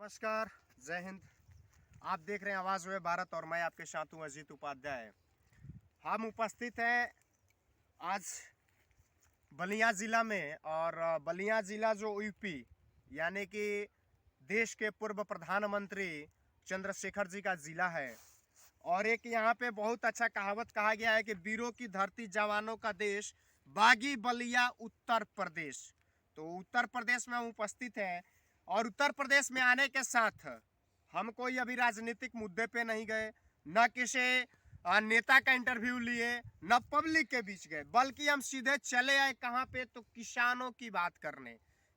नमस्कार, जय हिंद। आप देख रहे हैं आवाज़ हुए भारत और मैं आपके साथ हूँ अजीत उपाध्याय। हम उपस्थित हैं आज बलिया ज़िला में और बलिया ज़िला जो यूपी यानी कि देश के पूर्व प्रधानमंत्री चंद्रशेखर जी का ज़िला है। और एक यहाँ पे बहुत अच्छा कहावत कहा गया है कि वीरों की धरती जवानों का देश, बागी बलिया उत्तर प्रदेश। तो उत्तर प्रदेश में हम उपस्थित हैं और उत्तर प्रदेश में आने के साथ हम कोई अभी राजनीतिक मुद्दे पे नहीं गए, न किसी नेता का इंटरव्यू लिए, न पब्लिक के बीच गए, बल्कि हम सीधे चले आए कहाँ पे, तो किसानों की बात करने,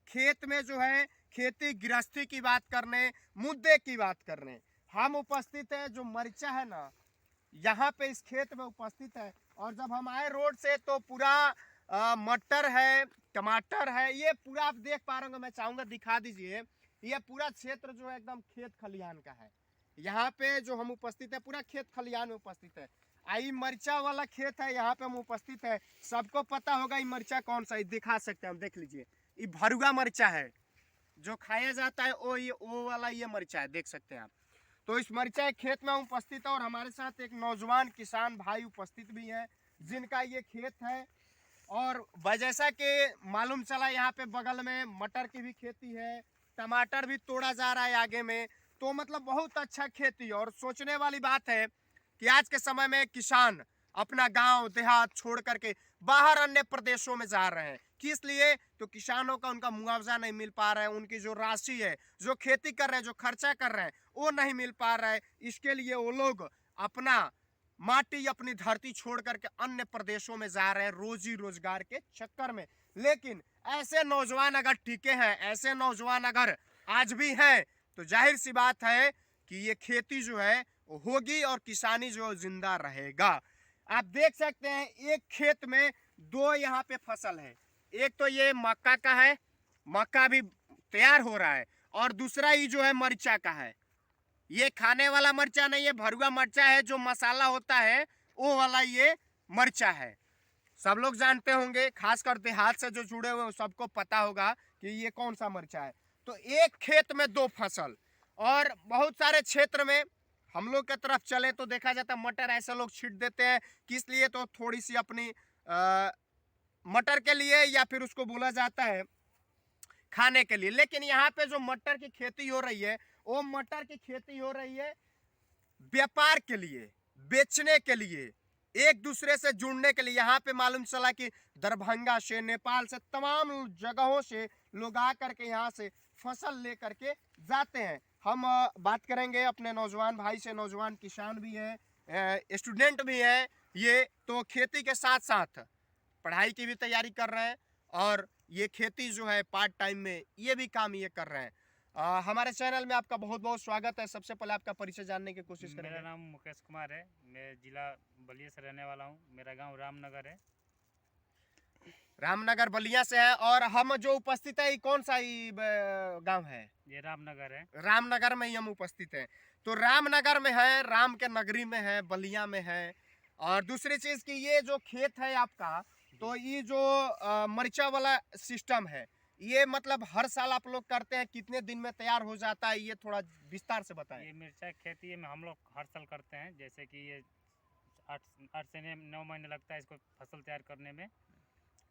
खेत में जो है खेती गृहस्थी की बात करने, मुद्दे की बात करने। हम उपस्थित है जो मरीचा है ना, यहाँ पे इस खेत में उपस्थित है। और जब हम आए रोड से तो पूरा मटर है, टमाटर है, ये पूरा आप देख पा रहे होंगे। मैं चाहूंगा दिखा दीजिए, ये पूरा क्षेत्र जो है एकदम खेत खलिहान का है। यहाँ पे जो हम उपस्थित है पूरा खेत खलिहान में उपस्थित है। आई मरचा वाला खेत है, यहाँ पे हम उपस्थित है। सबको पता होगा ये मरचा कौन सा है, दिखा सकते हैं हम, देख लीजिए। ये भरुआ मरचा है जो खाया जाता है, वो वाला ये मरचा है, देख सकते हैं आप। तो इस मरचा खेत में उपस्थित है और हमारे साथ एक नौजवान किसान भाई उपस्थित भी हैं जिनका ये खेत है। और जैसा कि मालूम चला यहाँ पे बगल में मटर की भी खेती है, टमाटर भी तोड़ा जा रहा है आगे में। तो मतलब बहुत अच्छा खेती। और सोचने वाली बात है कि आज के समय में किसान अपना गांव देहात छोड़ करके बाहर अन्य प्रदेशों में जा रहे हैं। किस लिए? तो किसानों का उनका मुआवजा नहीं मिल पा रहा है, उनकी जो राशि है, जो खेती कर रहे हैं, जो खर्चा कर रहे हैं, वो नहीं मिल पा रहा है। इसके लिए वो लोग अपना माटी, अपनी धरती छोड़ करके अन्य प्रदेशों में जा रहे हैं रोजी रोजगार के चक्कर में। लेकिन ऐसे नौजवान अगर टिके हैं, ऐसे नौजवान अगर आज भी हैं, तो जाहिर सी बात है कि ये खेती जो है होगी और किसानी जो जिंदा रहेगा। आप देख सकते हैं एक खेत में दो यहाँ पे फसल है। एक तो ये मक्का का है, मक्का भी तैयार हो रहा है, और दूसरा ही जो है मरचा का है। ये खाने वाला मरचा नहीं है, भरुआ मरचा है, जो मसाला होता है वो वाला ये मरचा है। सब लोग जानते होंगे, खासकर देहात से जो जुड़े हुए सबको पता होगा कि ये कौन सा मरचा है। तो एक खेत में दो फसल। और बहुत सारे क्षेत्र में हम लोग के तरफ चले तो देखा जाता है मटर ऐसे लोग छींट देते हैं। किस लिए? तो थोड़ी सी अपनी मटर के लिए, या फिर उसको बोला जाता है खाने के लिए। लेकिन यहाँ पे जो मटर की खेती हो रही है, वो मटर की खेती हो रही है व्यापार के लिए, बेचने के लिए, एक दूसरे से जुड़ने के लिए। यहाँ पे मालूम चला कि दरभंगा से, नेपाल से, तमाम जगहों से लोग आ करके यहाँ से फसल ले करके जाते हैं। हम बात करेंगे अपने नौजवान भाई से, नौजवान किसान भी है, स्टूडेंट भी है। ये तो खेती के साथ साथ पढ़ाई की भी तैयारी कर रहे हैं और ये खेती जो है पार्ट टाइम में ये भी काम ये कर रहे हैं। हमारे चैनल में आपका बहुत बहुत स्वागत है। सबसे पहले आपका परिचय जानने की कोशिश करेंगे। मेरा नाम मुकेश कुमार है। मैं जिला बलिया से रहने वाला हूँ। मेरा गांव रामनगर है। रामनगर बलिया से है। और हम जो उपस्थित है, ये कौन सा गांव है? ये रामनगर है। रामनगर में ही हम उपस्थित हैं। तो रामनगर में है, राम के नगरी में है, बलिया में है। और दूसरी चीज की ये जो खेत है आपका, तो ये जो मरचा वाला सिस्टम है, ये मतलब हर साल आप लोग करते हैं? कितने दिन में तैयार हो जाता है, ये थोड़ा विस्तार से बताएं। ये मिर्चा खेती में हम लोग हर साल करते हैं। जैसे कि ये 8 से 9 महीने लगता है इसको फसल तैयार करने में।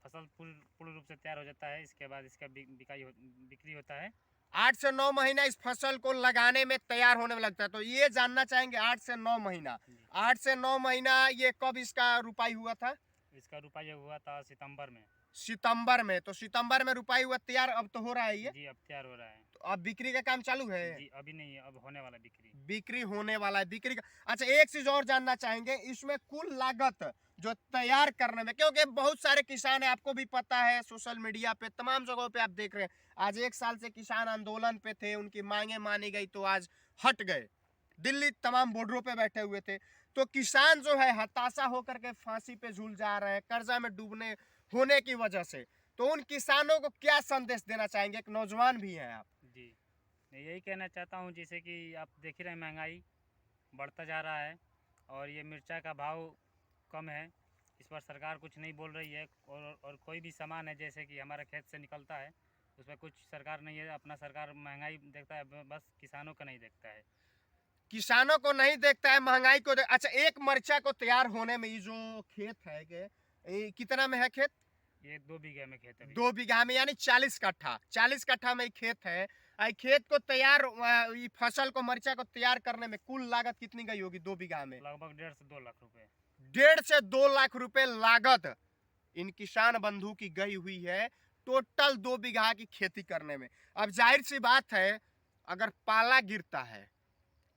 फसल पूर्ण रूप से तैयार हो जाता है, इसके बाद इसका बिक्री होता है। 8 से 9 महीना इस फसल को लगाने में तैयार होने में लगता है। तो ये जानना चाहेंगे 8 से 9 महीना, 8 से 9 महीना ये कब इसका रुपाई हुआ था? इसका रुपया हुआ था सितंबर में। सितंबर में। तो सितंबर में रुपाई हुआ, तैयार अब तो हो रहा है ये? जी अब तैयार हो रहा है। तो अब बिक्री का काम चालू है? जी अभी नहीं है, अब होने वाला बिक्री। बिक्री होने वाला है, बिक्री का। अच्छा, एक चीज और जानना चाहेंगे, इसमें कुल लागत जो तैयार करने में, क्योंकि बहुत सारे किसान है, आपको भी पता है, सोशल मीडिया पे तमाम जगहों पे आप देख रहे हैं, आज 1 साल से किसान आंदोलन पे थे, उनकी मांगे मानी गई तो आज हट गए, दिल्ली तमाम बॉर्डरों पे बैठे हुए थे। तो किसान जो है हताशा होकर के फांसी पे झूल जा रहे हैं, कर्जा में डूबने होने की वजह से। तो उन किसानों को क्या संदेश देना चाहेंगे? एक नौजवान भी हैं आप। जी मैं यही कहना चाहता हूँ, जैसे कि आप देख ही रहे हैं महंगाई बढ़ता जा रहा है और ये मिर्चा का भाव कम है। इस पर सरकार कुछ नहीं बोल रही है। और कोई भी सामान है जैसे कि हमारा खेत से निकलता है उसमें कुछ सरकार नहीं है, अपना सरकार महंगाई देखता है, बस किसानों का नहीं देखता है। किसानों को नहीं देखता है, महंगाई को अच्छा, एक मरचा को तैयार होने में ये जो खेत है ये कितना में है खेत? ये 2 बीघे में खेत है अभी। 2 बीघा में यानी 40 कट्ठा, 40 कट्ठा में खेत है। खेत को तैयार ये फसल को मरचा को तैयार करने में कुल लागत कितनी गई होगी 2 बीघा में? लगभग 1.5 से 2 लाख रुपए। 1.5 से 2 लाख रुपए लागत इन किसान बंधु की गई हुई है टोटल 2 बीघा की खेती करने में। अब जाहिर सी बात है, अगर पाला गिरता है,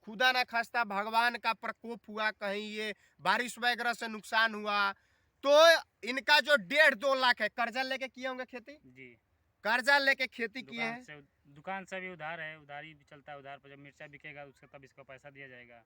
खुदा ना खास्ता भगवान का प्रकोप हुआ, कहीं ये बारिश वगैरह से नुकसान हुआ, तो इनका जो 1.5-2 लाख है, कर्जा लेके किए होंगे खेती? जी, कर्जा लेके खेती किए हैं। दुकान से भी उधार है, उधारी भी चलता है। उधार पर जब मिर्चा बिकेगा उसका तब इसको पैसा दिया जाएगा।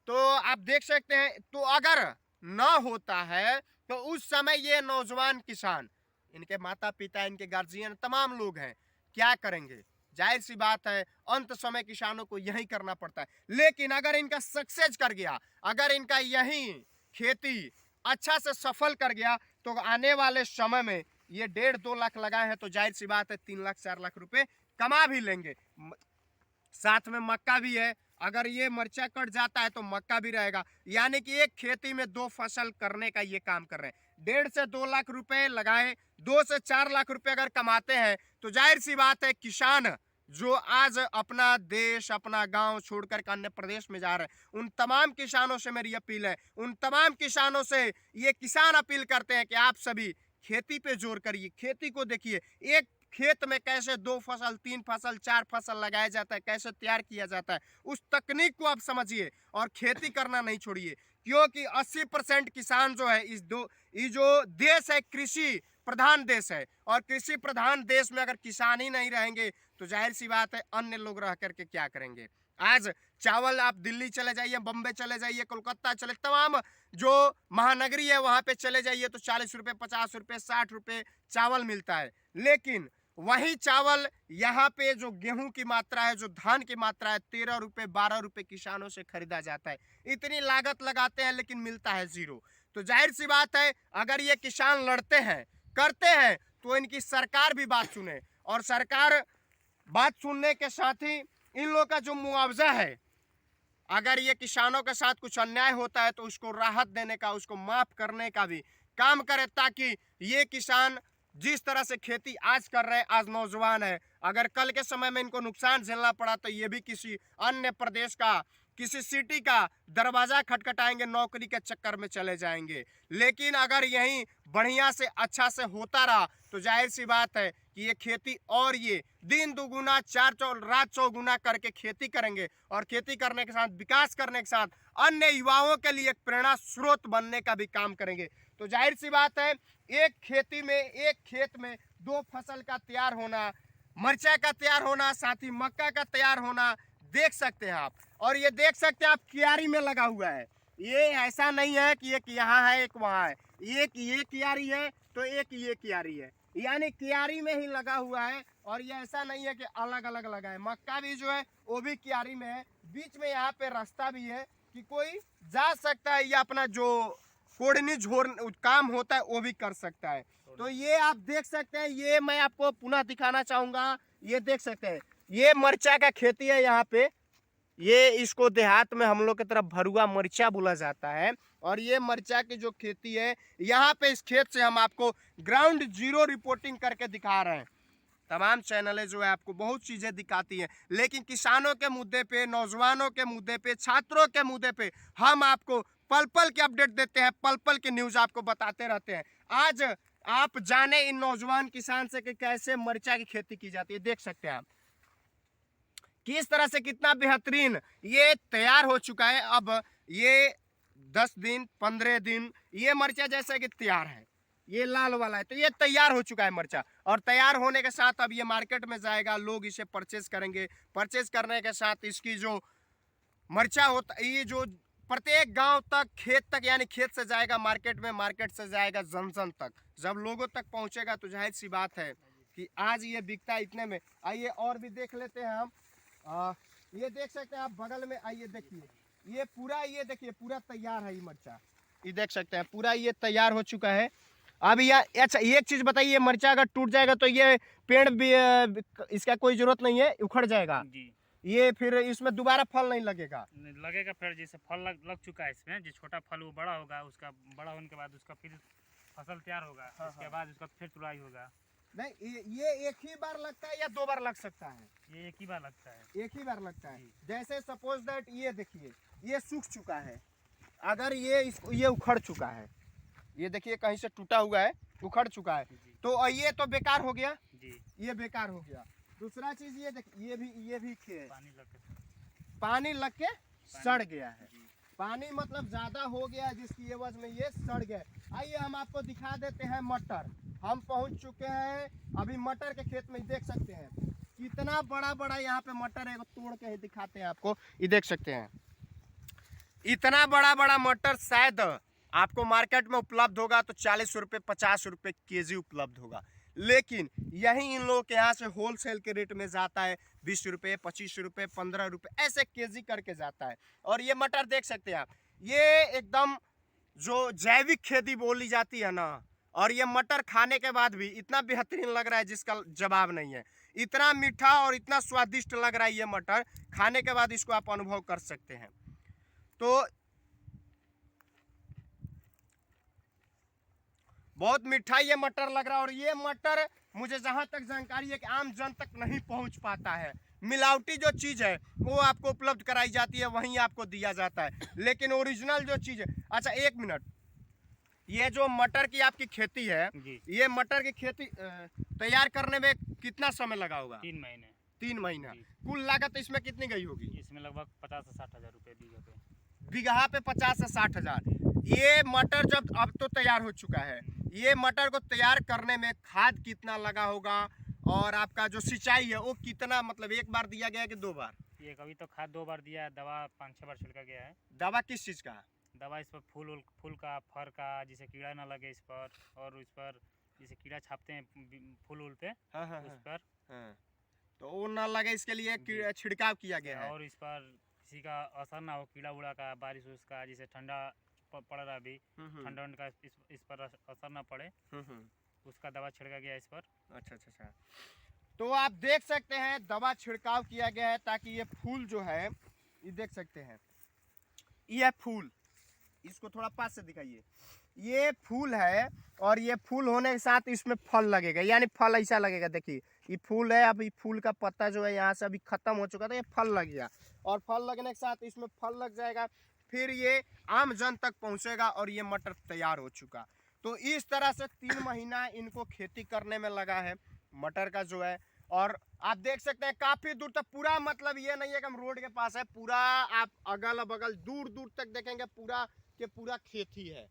तो आप देख सकते हैं, तो अगर न होता है तो उस समय ये नौजवान किसान, इनके माता पिता, इनके गार्जियन, तमाम लोग हैं, क्या करेंगे? जाहिर सी बात है, अंत समय किसानों को यही करना पड़ता है। लेकिन अगर इनका सक्सेस कर गया, अगर इनका यही खेती अच्छा से सफल कर गया, तो आने वाले समय में ये 1.5-2 लाख लगाए हैं तो जाहिर सी बात है 3 लाख 4 लाख रुपए कमा भी लेंगे। साथ में मक्का भी है, अगर ये मरचा कट जाता है तो मक्का भी रहेगा, यानी कि एक खेती में 2 फसल करने का ये काम कर रहे हैं। 1.5 से 2 लाख रुपए लगाए, 2 से 4 लाख रुपए अगर कमाते हैं तो जाहिर सी बात है किसान जो आज अपना देश, अपना गांव छोड़कर के अन्य प्रदेश में जा रहे हैं, उन तमाम किसानों से मेरी अपील है, उन तमाम किसानों से ये किसान अपील करते हैं कि आप सभी खेती पे जोर करिए, खेती को देखिए, एक खेत में कैसे 2 फसल, 3 फसल, 4 फसल लगाया जाता है, कैसे तैयार किया जाता है, उस तकनीक को आप समझिए और खेती करना नहीं छोड़िए। क्योंकि 80% किसान जो है ये जो देश है कृषि प्रधान देश है, और कृषि प्रधान देश में अगर किसान ही नहीं रहेंगे तो जाहिर सी बात है अन्य लोग रह करके क्या करेंगे। आज चावल आप दिल्ली चले जाइए, बम्बे चले जाइए, कोलकाता चले, तमाम जो महानगरी है वहां पे चले जाइए तो 40 रुपए, 50 रुपए, 60 रुपए चावल मिलता है। लेकिन वही चावल यहाँ पे जो गेहूं की मात्रा है, जो धान की मात्रा है, 13 रुपए, 12 रुपए किसानों से खरीदा जाता है। इतनी लागत लगाते हैं लेकिन मिलता है जीरो। तो जाहिर सी बात है, अगर ये किसान लड़ते हैं, करते हैं, तो इनकी सरकार भी बात सुने, और सरकार बात सुनने के साथ ही इन लोगों का जो मुआवजा है, अगर ये किसानों के साथ कुछ अन्याय होता है तो उसको राहत देने का, उसको माफ करने का भी काम करे, ताकि ये किसान जिस तरह से खेती आज कर रहे हैं, आज नौजवान है, अगर कल के समय में इनको नुकसान झेलना पड़ा तो ये भी किसी अन्य प्रदेश का, किसी सिटी का दरवाजा खटखटाएंगे, नौकरी के चक्कर में चले जाएंगे। लेकिन अगर यही बढ़िया से अच्छा से होता रहा तो जाहिर सी बात है कि ये खेती और ये दिन दुगुना रात चौगुना करके खेती करेंगे, और खेती करने के साथ, विकास करने के साथ अन्य युवाओं के लिए एक प्रेरणा स्रोत बनने का भी काम करेंगे। तो जाहिर सी बात है, एक खेती में, एक खेत में 2 फसल का तैयार होना, मरचा का तैयार होना, साथ ही मक्का का तैयार होना, देख सकते हैं आप। और ये देख सकते हैं आप, क्यारी में लगा हुआ है। ये ऐसा नहीं है कि एक यहाँ है एक वहाँ है, एक ये क्यारी है तो एक ये क्यारी है, यानी क्यारी में ही लगा हुआ है। और ये ऐसा नहीं है कि अलग अलग लगा है। मक्का भी जो है वो भी क्यारी में है, बीच में यहाँ पे रास्ता भी है कि कोई जा सकता है या अपना जो कोड़नी झोर काम होता है वो भी कर सकता है। तो ये आप देख सकते हैं, ये मैं आपको पुनः दिखाना चाहूंगा, ये देख सकते हैं, ये मरचा का खेती है यहाँ पे। ये इसको देहात में हम लोग की तरफ भरुआ मरचा बोला जाता है। और ये मरचा की जो खेती है, यहाँ पे इस खेत से हम आपको ग्राउंड जीरो रिपोर्टिंग करके दिखा रहे हैं। तमाम चैनलें जो है आपको बहुत चीज़ें दिखाती हैं, लेकिन किसानों के मुद्दे पे, नौजवानों के मुद्दे पे, छात्रों के मुद्दे पे हम आपको पल पल के अपडेट देते हैं, पल पल के न्यूज़ आपको बताते रहते हैं। आज आप जाने इन नौजवान किसान से कि कैसे मरचा की खेती की जाती है। देख सकते हैं आप किस तरह से, कितना बेहतरीन ये तैयार हो चुका है। अब ये 10 दिन 15 दिन ये मरचा जैसा कि तैयार है, ये लाल वाला है, तो ये तैयार हो चुका है मरचा। और तैयार होने के साथ अब ये मार्केट में जाएगा, लोग इसे परचेज करेंगे। परचेज करने के साथ इसकी जो मरचा होता, ये जो प्रत्येक गांव तक, खेत तक, यानी खेत से जाएगा मार्केट में, मार्केट से जाएगा जन जन तक। जब लोगों तक पहुंचेगा तो जाहिर सी बात है कि आज ये बिकता है इतने में। आइए और भी देख लेते हैं हम। ये देख सकते हैं आप, बगल में आइए, देखिए ये पूरा, ये देखिए पूरा तैयार है ये मरचा, ये देख सकते हैं पूरा ये तैयार हो चुका है। अब यह अच्छा एक चीज बताइए, मिर्चा अगर टूट जाएगा तो ये पेड़ भी इसका कोई जरूरत नहीं है, उखड़ जाएगा जी। ये, फिर इसमें दोबारा फल नहीं लगेगा। लगेगा फिर, जैसे फल लग चुका है इसमें, जो छोटा फल वो बड़ा होगा, उसका बड़ा होने के बाद उसका फिर फसल तैयार होगा। हाँ, उसके हाँ। बाद उसका फिर तुड़ाई होगा। नहीं ये एक ही बार लगता है या 2 बार लग सकता है? ये एक ही बार लगता है। एक ही बार लगता है। जी। जैसे सपोज दैट ये देखिए ये सूख चुका है, अगर ये उखड़ चुका है, ये देखिए कहीं से टूटा हुआ है, उखड़ चुका है, जी। तो ये तो बेकार हो गया, जी। ये बेकार हो गया। दूसरा चीज ये देखिए ये भी पानी लग के सड़ गया है। जी। पानी मतलब ज्यादा हो गया है, जिसकी एवज में ये सड़ गए। आइए हम आपको दिखा देते हैं मटर। हम पहुंच चुके हैं अभी मटर के खेत में, देख सकते हैं कितना बड़ा बड़ा यहाँ पे मटर है। तोड़ के दिखाते हैं आपको, ये देख सकते हैं इतना बड़ा बड़ा मटर शायद आपको मार्केट में उपलब्ध होगा तो 40 रुपये 50 रुपये केजी उपलब्ध होगा, लेकिन यही इन लोगों के यहाँ से होलसेल के रेट में जाता है 20 रुपये 25 रुपये 15 रुपये ऐसे केजी करके जाता है। और ये मटर देख सकते हैं आप, ये एकदम जो जैविक खेती बोली जाती है ना, और ये मटर खाने के बाद भी इतना बेहतरीन लग रहा है जिसका जवाब नहीं है। इतना मीठा और इतना स्वादिष्ट लग रहा है ये मटर, खाने के बाद इसको आप अनुभव कर सकते हैं। तो बहुत मीठा ये मटर लग रहा है। और ये मटर मुझे जहां तक जानकारी है कि आम जन तक नहीं पहुंच पाता है। मिलावटी जो चीज़ है वो आपको उपलब्ध कराई जाती है, वहीं आपको दिया जाता है, लेकिन ओरिजिनल जो चीज़ है। अच्छा एक मिनट, ये जो मटर की आपकी खेती है, ये मटर की खेती तैयार करने में कितना समय लगा होगा? 3 महीने। 3 महीना। कुल लागत इसमें कितनी गई होगी? इसमें लगभग 50 से 60 हज़ार रुपये बीघा पे 50 से 60 हज़ार। ये मटर जब अब तो तैयार हो चुका है, ये मटर को तैयार करने में खाद कितना लगा होगा, और आपका जो सिंचाई है वो कितना, मतलब एक बार दिया गया कि 2 बार? ये कभी तो खाद 2 बार दिया है, दवा 5-6 बार छिड़का गया है। दवा किस चीज़ का? दवा इस पर फूल का, फर का, जिसे कीड़ा ना लगे इस पर, और उस पर जिसे कीड़ा छापते हैं फूल पे। हाँ, हाँ, उस पर तो वो ना लगे इसके लिए छिड़काव किया गया है। और इस पर किसी का असर ना हो कीड़ा उड़ा का, बारिश उसका, जैसे ठंडा पड़ रहा है अभी, ठंडा का इस पर असर ना पड़े, उसका दवा छिड़का गया इस पर। अच्छा। तो आप देख सकते हैं दवा छिड़काव किया गया है ताकि ये फूल जो है, ये देख सकते हैं ये फूल, इसको थोड़ा पास से दिखाइए, ये फूल है, और ये फूल होने के साथ इसमें फल लगेगा, यानी फल ऐसा लगेगा। देखिए ये फूल है, अभी फूल का पत्ता जो है यहाँ से अभी खत्म हो चुका था, ये फल लग गया, और फल लगने के साथ इसमें फल लग जाएगा, फिर ये आम जन तक पहुँचेगा और ये मटर तैयार हो चुका। तो इस तरह से 3 महीना इनको खेती करने में लगा है मटर का जो है। और आप देख सकते हैं काफ़ी दूर तक, पूरा मतलब ये नहीं है कि हम रोड के पास है, पूरा आप अगल बगल दूर दूर तक देखेंगे पूरा के पूरा खेती है।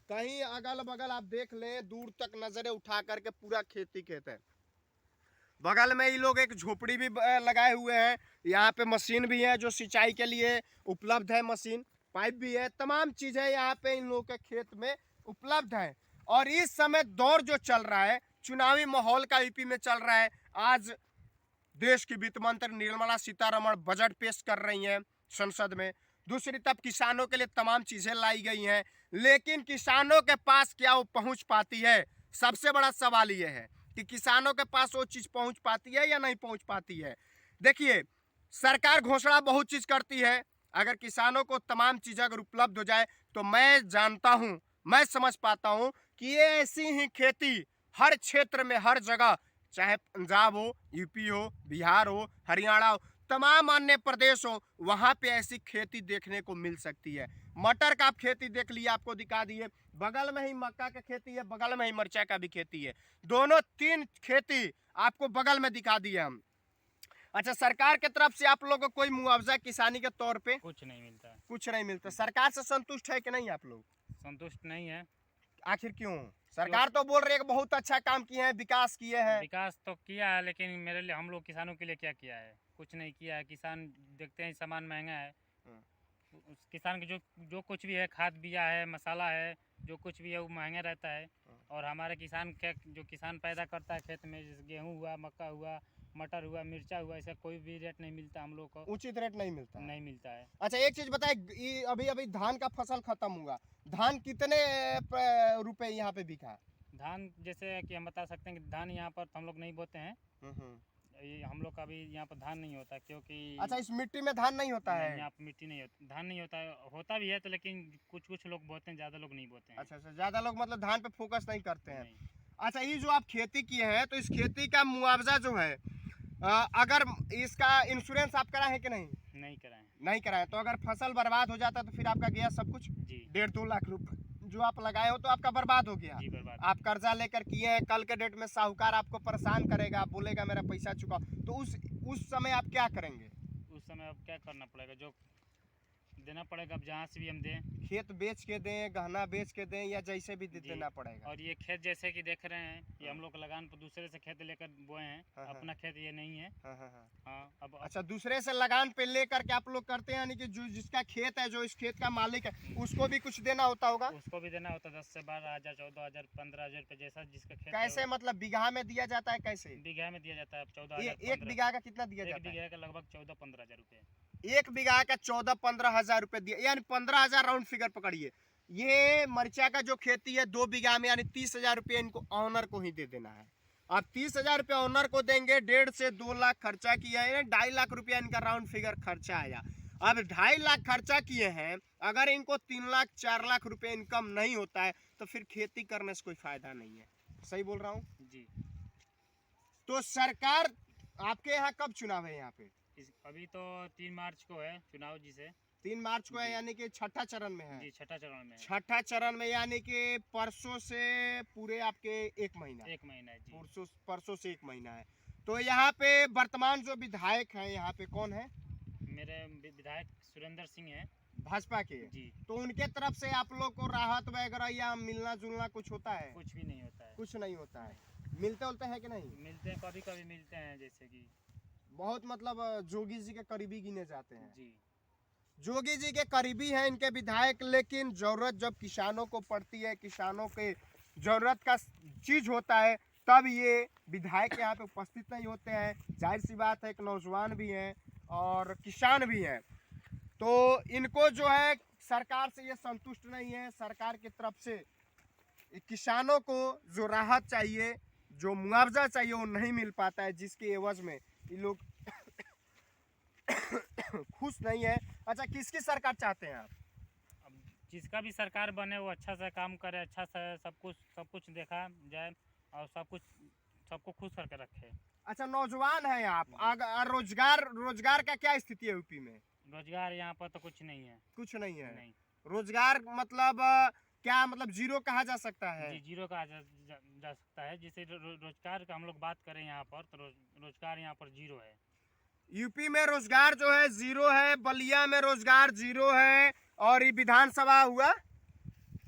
कहीं अगल बगल आप देख लें, दूर तक नजरें उठा करके पूरा खेती खेत है। बगल में ये लोग एक झोपड़ी भी लगाए हुए हैं, यहाँ पे मशीन भी है जो सिंचाई के लिए उपलब्ध है, मशीन पाइप भी है, तमाम चीज़ें यहाँ पे इन लोगों के खेत में उपलब्ध है। और इस समय दौर जो चल रहा है, चुनावी माहौल का यूपी में चल रहा है। आज देश की वित्त मंत्री निर्मला सीतारमण बजट पेश कर रही हैं संसद में, दूसरी तरफ किसानों के लिए तमाम चीज़ें लाई गई हैं, लेकिन किसानों के पास क्या वो पहुंच पाती है? सबसे बड़ा सवाल ये है कि किसानों के पास वो चीज़ पहुंच पाती है या नहीं पहुंच पाती है। देखिए सरकार घोषणा बहुत चीज़ करती है, अगर किसानों को तमाम चीज़ें अगर उपलब्ध हो जाए तो मैं जानता हूँ, मैं समझ पाता हूँ कि ये ऐसी ही खेती हर क्षेत्र में, हर जगह, चाहे पंजाब हो, यूपी हो, बिहार हो, हरियाणा हो, तमाम अन्य प्रदेश हो, वहाँ पे ऐसी खेती देखने को मिल सकती है। मटर का आप खेती देख लिए, आपको दिखा दिए, बगल में ही मक्का का खेती है, बगल में ही मिर्चा का भी खेती है, दोनों 3 खेती आपको बगल में दिखा दिए हम। अच्छा, सरकार की तरफ से आप लोगों को कोई मुआवजा किसानी के तौर पे? कुछ नहीं मिलता। कुछ नहीं मिलता। सरकार से संतुष्ट है कि नहीं आप लोग? संतुष्ट नहीं है। आखिर क्यों? सरकार तो बोल रही है कि बहुत अच्छा काम किए हैं, विकास किए हैं। विकास तो किया है, लेकिन मेरे लिए, हम लोग किसानों के लिए क्या किया है? कुछ नहीं किया है। किसान देखते हैं सामान महंगा है, किसान के जो कुछ भी है, खाद बिया है, मसाला है, जो कुछ भी है वो महंगा रहता है। और हमारे किसान क्या, जो किसान पैदा करता है खेत में, जैसे गेहूँ हुआ, मक्का हुआ, मटर हुआ, मिर्चा हुआ, ऐसा कोई भी रेट नहीं मिलता हम लोग को। उचित रेट नहीं मिलता? नहीं मिलता है। अच्छा एक चीज बताए, अभी धान का फसल खत्म हुआ, धान कितने रुपए यहाँ पे बिका? धान जैसे कि हम बता सकते हैं कि धान यहाँ पर हम लोग नहीं बोते हैं। हम्म। ये हम लोग का भी यहाँ पर धान नहीं होता क्योंकि अच्छा, इस मिट्टी में धान नहीं होता है? यहाँ पर मिट्टी नहीं होती, धान नहीं होता है, होता भी है तो लेकिन कुछ लोग बोते हैं, ज़्यादा लोग नहीं बोते हैं। अच्छा अच्छा, ज्यादा लोग मतलब धान पे फोकस नहीं करते हैं। नहीं। अच्छा, ये जो आप खेती किए हैं तो इस खेती का मुआवजा जो है, अगर इसका इंश्योरेंस आप कराए हैं कि नहीं? नहीं कराएं। नहीं कराए तो अगर फसल बर्बाद हो जाता तो फिर आपका गया सब कुछ? जी 1.5-2 लाख रुपए जो आप लगाए हो तो आपका बर्बाद हो गया। जी बर्बाद। आप कर्जा लेकर किए हैं, कल के डेट में साहूकार आपको परेशान करेगा, बोलेगा मेरा पैसा चुकाओ, तो उस समय आप क्या करेंगे? उस समय अब क्या करना पड़ेगा, जो देना पड़ेगा, अब जहाँ से भी हम दें। खेत बेच के दें, गहना बेच के दें, या जैसे भी देना पड़ेगा? और ये खेत जैसे कि देख रहे हैं, ये हम लोग लगान पर दूसरे से खेत लेकर बोए हैं। हाँ, हाँ। अपना खेत ये नहीं है। हाँ हाँ हाँ। हाँ अब अच्छा, दूसरे से लगान पे लेकर के आप लोग करते हैं, यानी कि जो जिसका खेत है, जो इस खेत का मालिक है, उसको भी कुछ देना होता होगा? उसको भी देना होता है 10 से 12,000, 14,000, 15,000 रुपये, जैसा जिसका खेत कैसे, मतलब बीघा में दिया जाता है कैसे? बीघा में दिया जाता है 14,000। एक बीघा का कितना दिया एक जाता है? बीघा का लगभग 14-15,000 रुपये। एक बीघा का 14-15 हज़ार रुपए दिया, यानी 15,000 राउंड फिगर पकड़िए। ये मरचा का जो खेती है 2 बीघा में, यानी 30,000 रुपये इनको ऑनर को ही दे देना है। आप 30,000 रुपये ऑनर को देंगे, 1.5 से 2 लाख खर्चा किया है, 2.5 लाख रुपया इनका राउंड फिगर खर्चा आया। अब 2.5 लाख खर्चा किए हैं, अगर इनको 3 लाख 4 लाख रुपये इनकम नहीं होता है तो फिर खेती करने से कोई फायदा नहीं है। सही बोल रहा हूँ? जी। तो सरकार, आपके यहाँ कब चुनाव है यहाँ पे? अभी तो 3 मार्च को है चुनाव, जिसे 3 मार्च को है, यानी कि छठा चरण में है। जी छठा चरण में है। छठा चरण में, यानी कि परसों से पूरे आपके 1 महीना। 1 महीना है जी। परसों से 1 महीना है। तो यहाँ पे वर्तमान जो विधायक हैं यहाँ पे कौन है? मेरे विधायक सुरेंद्र सिंह है, भाजपा के जी। तो उनके तरफ से आप लोग को राहत वगैरह या मिलना जुलना कुछ होता है? कुछ भी नहीं होता है। कुछ नहीं होता है। मिलते उलते हैं कि नहीं? मिलते हैं, कभी कभी मिलते हैं, जैसे कि बहुत मतलब जोगी जी के करीबी गिने जाते हैं। जी। जोगी जी के करीबी हैं इनके विधायक, लेकिन जरूरत जब किसानों को पड़ती है, किसानों के जरूरत का चीज होता है, तब ये विधायक यहाँ पे उपस्थित नहीं होते हैं। जाहिर सी बात है, एक नौजवान भी हैं और किसान भी हैं, तो इनको जो है सरकार से ये संतुष्ट नहीं है। सरकार की तरफ से किसानों को जो राहत चाहिए, जो मुआवजा चाहिए, वो नहीं मिल पाता है, जिसके एवज में ये लोग खुश नहीं है। अच्छा, किसकी सरकार चाहते हैं आप? अब जिसका भी सरकार बने वो अच्छा से काम करे, अच्छा से सब कुछ देखा जाए और सबको खुश करके रखे। अच्छा, नौजवान है आप, अगर रोजगार का क्या स्थिति है यूपी में? रोजगार यहाँ पर तो कुछ नहीं है। कुछ नहीं है। नहीं। रोजगार मतलब क्या, मतलब जीरो कहा जा सकता है? जी जीरो कहा जा सकता है। जैसे रोजगार का हम लोग बात करें यहाँ पर, तो रोजगार यहाँ पर जीरो है। यूपी में रोजगार जो है जीरो है, बलिया में रोजगार जीरो है, और ये विधानसभा हुआ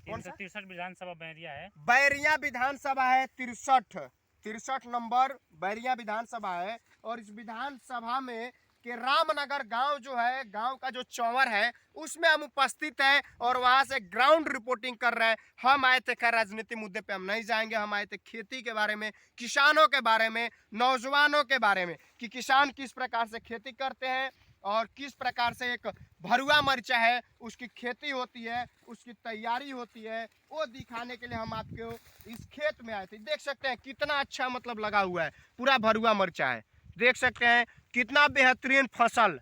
363 विधानसभा बैरिया है। बैरिया विधानसभा है 63 नंबर बैरिया विधानसभा है। और इस विधानसभा में के रामनगर गांव जो है, गांव का जो चौवर है, उसमें हम उपस्थित हैं और वहां से ग्राउंड रिपोर्टिंग कर रहे हैं। हम आए थे, खैर राजनीति मुद्दे पे हम नहीं जाएंगे, हम आए थे खेती के बारे में, किसानों के बारे में, नौजवानों के बारे में, कि किसान किस प्रकार से खेती करते हैं और किस प्रकार से एक भरुआ मरचा है उसकी खेती होती है, उसकी तैयारी होती है, वो दिखाने के लिए हम आपको इस खेत में आए थे। देख सकते हैं कितना अच्छा मतलब लगा हुआ है, पूरा भरुआ मरचा है। देख सकते हैं कितना बेहतरीन फसल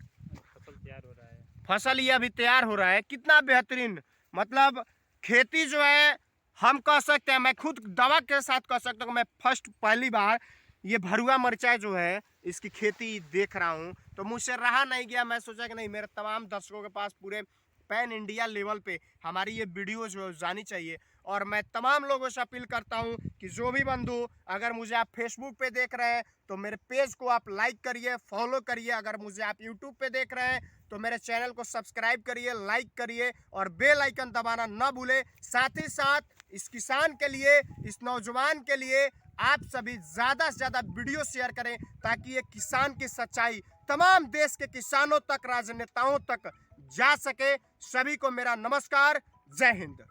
तैयार हो रहा है। फसल ये अभी तैयार हो रहा है, कितना बेहतरीन मतलब खेती जो है, हम कह सकते हैं, मैं खुद दावा के साथ कह सकता हूँ, मैं पहली बार ये भरुआ मरचा जो है इसकी खेती देख रहा हूँ, तो मुझसे रहा नहीं गया। मैं सोचा कि नहीं, मेरे तमाम दर्शकों के पास पूरे पैन इंडिया लेवल पे हमारी ये वीडियो जो है जानी चाहिए। और मैं तमाम लोगों से अपील करता हूं कि जो भी बंधु, अगर मुझे आप फेसबुक पे देख रहे हैं तो मेरे पेज को आप लाइक करिए, फॉलो करिए। अगर मुझे आप यूट्यूब पे देख रहे हैं तो मेरे चैनल को सब्सक्राइब करिए, लाइक करिए और बेल आइकन दबाना न भूलें। साथ ही साथ इस किसान के लिए, इस नौजवान के लिए आप सभी ज़्यादा से ज़्यादा वीडियो शेयर करें, ताकि ये किसान की सच्चाई तमाम देश के किसानों तक, राजनेताओं तक जा सके। सभी को मेरा नमस्कार, जय हिंद।